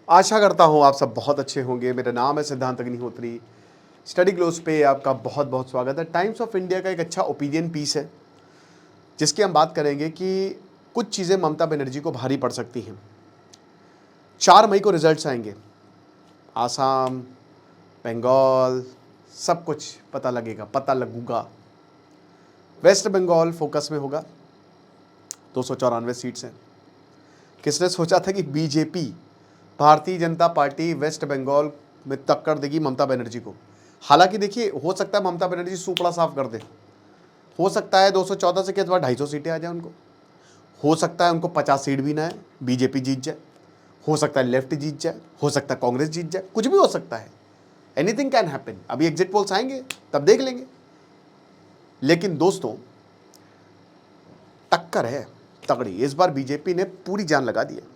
आशा करता हूँ आप सब बहुत अच्छे होंगे। मेरा नाम है सिद्धांत अग्निहोत्री। स्टडी ग्लोस पे आपका बहुत बहुत स्वागत है। टाइम्स ऑफ इंडिया का एक अच्छा ओपिनियन पीस है जिसकी हम बात करेंगे कि कुछ चीज़ें ममता बनर्जी को भारी पड़ सकती हैं। 4 मई को रिजल्ट्स आएंगे। आसाम, बंगाल, सब कुछ पता लगूगा। वेस्ट बंगाल फोकस में होगा। 294 सीट्स हैं। किसने सोचा था कि BJP, Bharatiya Janata party waste Bengal में टक्कर देगी ममता बनर्जी को। हालांकि देखिए, हो सकता है ममता बनर्जी सुपड़ा साफ कर दे। हो सकता है 214 से के बाद 250 सीटें आ जाए उनको। हो सकता है उनको 50 सीट भी ना है, बीजेपी जीत जाए। हो सकता है लेफ्ट जीत जाए, हो सकता है कांग्रेस जीत जाए, कुछ भी हो सकता है। Anything can happen. अभी एग्जिट पोल्स आएंगे तब देख लेंगे। लेकिन दोस्तों, टक्कर है तगड़ी। इस बार बीजेपी ने पूरी जान लगा दी है।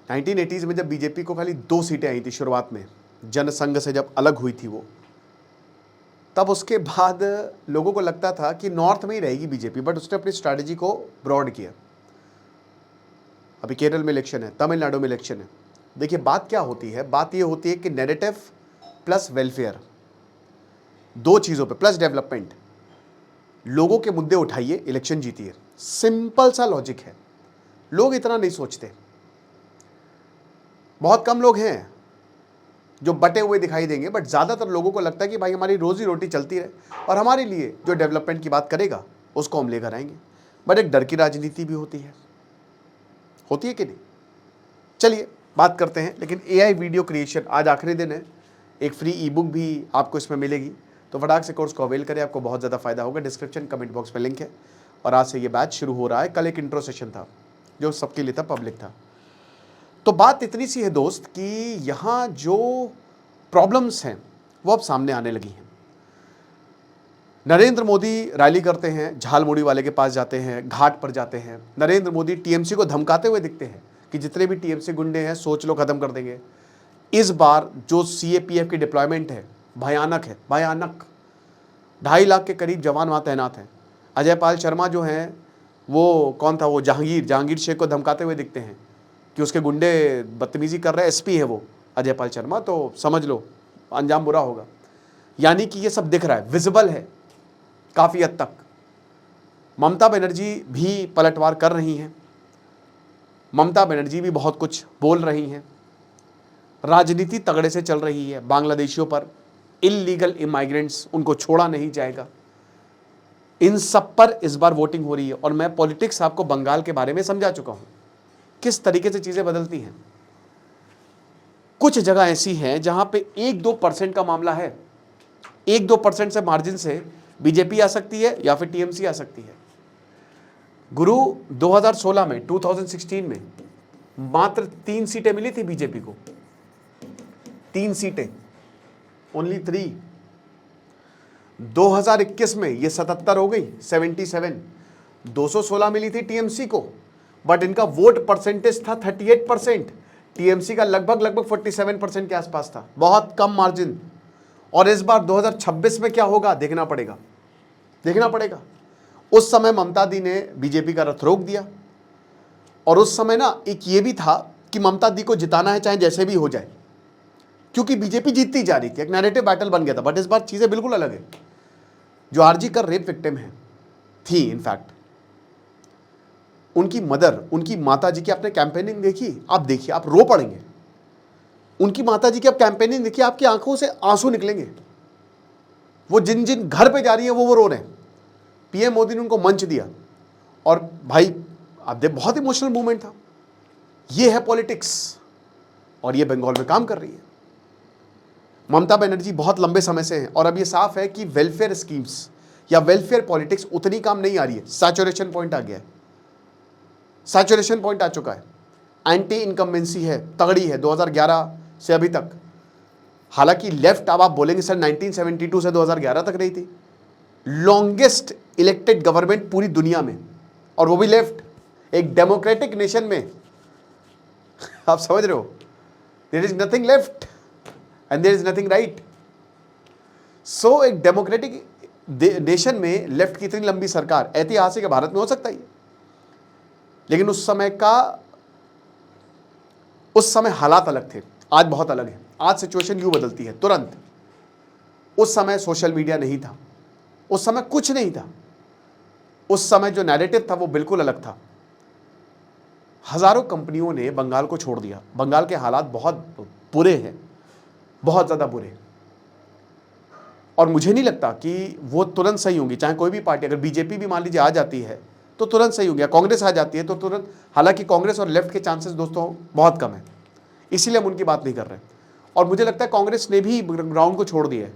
1980s में जब बीजेपी को खाली 2 सीटें आई थी शुरुआत में, जनसंघ से जब अलग हुई थी वो, तब उसके बाद लोगों को लगता था कि नॉर्थ में ही रहेगी बीजेपी, बट उसने अपनी स्ट्रैटेजी को ब्रॉड किया। अभी केरल में इलेक्शन है, तमिलनाडु में इलेक्शन है। देखिए बात क्या होती है, बात ये होती है कि नैरेटिव प्लस वेलफेयर, 2 चीज़ों पे, प्लस डेवलपमेंट। लोगों के मुद्दे उठाइए, इलेक्शन जीतिए। सिंपल सा लॉजिक है। लोग इतना नहीं सोचते। बहुत कम लोग हैं जो बटे हुए दिखाई देंगे, बट ज़्यादातर लोगों को लगता है कि भाई हमारी रोजी रोटी चलती रहे और हमारे लिए जो डेवलपमेंट की बात करेगा उसको हम लेकर आएंगे। बट एक डर की राजनीति भी होती है कि नहीं? चलिए बात करते हैं। लेकिन एआई वीडियो क्रिएशन, आज आखिरी दिन है। एक फ्री ई बुक भी आपको इसमें मिलेगी, तो फटाक से कोर्स को अवेल करें, आपको बहुत ज़्यादा फायदा होगा। डिस्क्रिप्शन कमेंट बॉक्स में लिंक है। और आज से ये बैच शुरू हो रहा है। कल एक इंट्रो सेशन था जो सबके लिए था, पब्लिक था। तो बात इतनी सी है दोस्त कि यहाँ जो प्रॉब्लम्स हैं वो अब सामने आने लगी हैं। नरेंद्र मोदी रैली करते हैं, झालमुड़ी वाले के पास जाते हैं, घाट पर जाते हैं। नरेंद्र मोदी टीएमसी को धमकाते हुए दिखते हैं कि जितने भी टीएमसी गुंडे हैं सोच लो खत्म कर देंगे। इस बार जो सीएपीएफ की डिप्लॉयमेंट है भयानक है, भयानक। 2.5 लाख के करीब जवान वहाँ तैनात हैं। अजय पाल शर्मा जो हैं, वो कौन था, वो जहांगीर शेख को धमकाते हुए दिखते हैं कि उसके गुंडे बदतमीजी कर रहे हैं। एसपी है वो अजय पाल शर्मा, तो समझ लो अंजाम बुरा होगा। यानी कि ये सब दिख रहा है, विजिबल है काफ़ी हद तक। ममता बनर्जी भी पलटवार कर रही हैं। ममता बनर्जी भी बहुत कुछ बोल रही हैं। राजनीति तगड़े से चल रही है। बांग्लादेशियों पर, इलीगल इमाइग्रेंट्स, उनको छोड़ा नहीं जाएगा। इन सब पर इस बार वोटिंग हो रही है। और मैं पॉलिटिक्स आपको बंगाल के बारे में समझा चुका हूं, किस तरीके से चीजें बदलती हैं। कुछ जगह ऐसी हैं जहां पे 1-2% का मामला है। 1-2% से मार्जिन से बीजेपी आ सकती है या फिर टीएमसी आ सकती है। गुरु 2016 में, 2016 में मात्र 3 सीटें मिली थी बीजेपी को। 3 सीटें, ओनली 3। 2021 में ये 77 हो गई, 77। 216 मिली थी टीएमसी को, बट इनका वोट परसेंटेज था 38%। टीएमसी का लगभग 47% के आसपास था, बहुत कम मार्जिन। और इस बार 2026 में क्या होगा देखना पड़ेगा। उस समय ममता दी ने बीजेपी का रथ रोक दिया। और उस समय ना एक ये भी था कि ममता दी को जिताना है चाहे जैसे भी हो जाए, क्योंकि बीजेपी जीतती जा रही थी, एक नैरेटिव बैटल बन गया था। बट इस बार चीजें बिल्कुल अलग है। जो आरजी कर रेप विक्टिम है थी, इनफैक्ट उनकी मदर, उनकी माताजी की आपने कैंपेनिंग देखी? आप देखिए, आप रो पड़ेंगे। उनकी माताजी की आप कैंपेनिंग देखिए, आपकी आंखों से आंसू निकलेंगे। वो जिन जिन घर पे जा रही है वो रो रहे हैं। पीएम मोदी ने उनको मंच दिया। और भाई आप देख, बहुत इमोशनल मूवमेंट था। ये है पॉलिटिक्स, और ये बंगाल में काम कर रही है। ममता बनर्जी बहुत लंबे समय से हैं, और अब ये साफ है कि वेलफेयर स्कीम्स या वेलफेयर पॉलिटिक्स उतनी काम नहीं आ रही है। सैचुरेशन पॉइंट आ गया है, सैचुरेशन पॉइंट आ चुका है। एंटी इनकम्बेंसी है, तगड़ी है 2011 से अभी तक। हालांकि लेफ्ट, अब आप बोलेंगे सर 1972 से 2011 तक रही थी, लॉन्गेस्ट इलेक्टेड गवर्नमेंट पूरी दुनिया में, और वो भी लेफ्ट, एक डेमोक्रेटिक नेशन में। आप समझ रहे हो? There is nothing left and there is nothing right. So एक डेमोक्रेटिक नेशन में लेफ्ट की इतनी लंबी सरकार ऐतिहासिक है, भारत में हो सकता है। लेकिन उस समय का उस समय हालात अलग थे, आज बहुत अलग है। आज सिचुएशन यूँ बदलती है तुरंत। उस समय सोशल मीडिया नहीं था, उस समय कुछ नहीं था, उस समय जो नैरेटिव था वो बिल्कुल अलग था। हज़ारों कंपनियों ने बंगाल को छोड़ दिया। बंगाल के हालात बहुत बुरे हैं, बहुत ज़्यादा बुरे। और मुझे नहीं लगता कि वो तुरंत सही होंगी, चाहे कोई भी पार्टी, अगर बीजेपी भी मान लीजिए आ जाती है तो तुरंत सही होंगी, कांग्रेस आ जाती है तो तुरंत, हालांकि कांग्रेस और लेफ्ट के चांसेस दोस्तों बहुत कम है, इसीलिए हम उनकी बात नहीं कर रहे। और मुझे लगता है कांग्रेस ने भी ग्राउंड को छोड़ दिया है,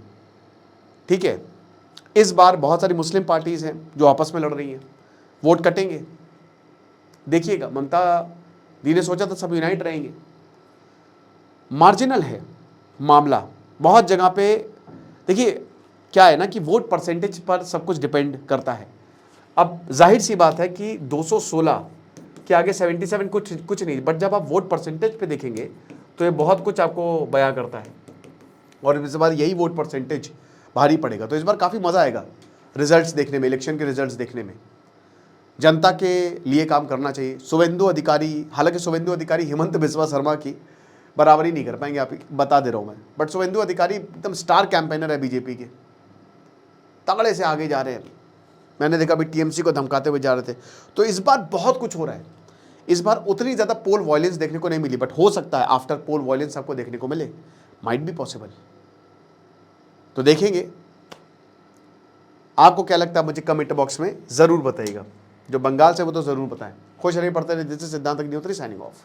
ठीक है। इस बार बहुत सारी मुस्लिम पार्टीज़ हैं जो आपस में लड़ रही हैं, वोट कटेंगे, देखिएगा। ममता दी ने सोचा था सब यूनाइट रहेंगे, मार्जिनल है मामला बहुत जगह पे। देखिए क्या है ना कि वोट परसेंटेज पर सब कुछ डिपेंड करता है। अब जाहिर सी बात है कि 216 के आगे 77 कुछ नहीं, बट जब आप वोट परसेंटेज पे देखेंगे तो ये बहुत कुछ आपको बयां करता है, और इस बार यही वोट परसेंटेज भारी पड़ेगा। तो इस बार काफ़ी मज़ा आएगा रिजल्ट्स देखने में, इलेक्शन के रिजल्ट्स देखने में। जनता के लिए काम करना चाहिए। शुभेंदु अधिकारी, हालांकि शुभेंदु अधिकारी हेमंत बिस्वा शर्मा की बराबरी नहीं कर पाएंगे, आप बता दे रहा हूँ मैं, बट शुभेंदु अधिकारी एकदम स्टार कैंपेनर है बीजेपी के, तगड़े से आगे जा रहे हैं। मैंने देखा अभी टीएमसी को धमकाते हुए जा रहे थे। तो इस बार बहुत कुछ हो रहा है। इस बार उतनी ज़्यादा पोल वायलेंस देखने को नहीं मिली, बट हो सकता है आफ्टर पोल वायलेंस आपको देखने को मिले, माइट बी पॉसिबल। तो देखेंगे। आपको क्या लगता है मुझे कमेंट बॉक्स में ज़रूर बताइएगा। जो बंगाल से वो तो ज़रूर बताएं। खुश रहिए, पढ़ते रहिए। दिस इज सिद्धांत अग्निहोत्री साइनिंग ऑफ।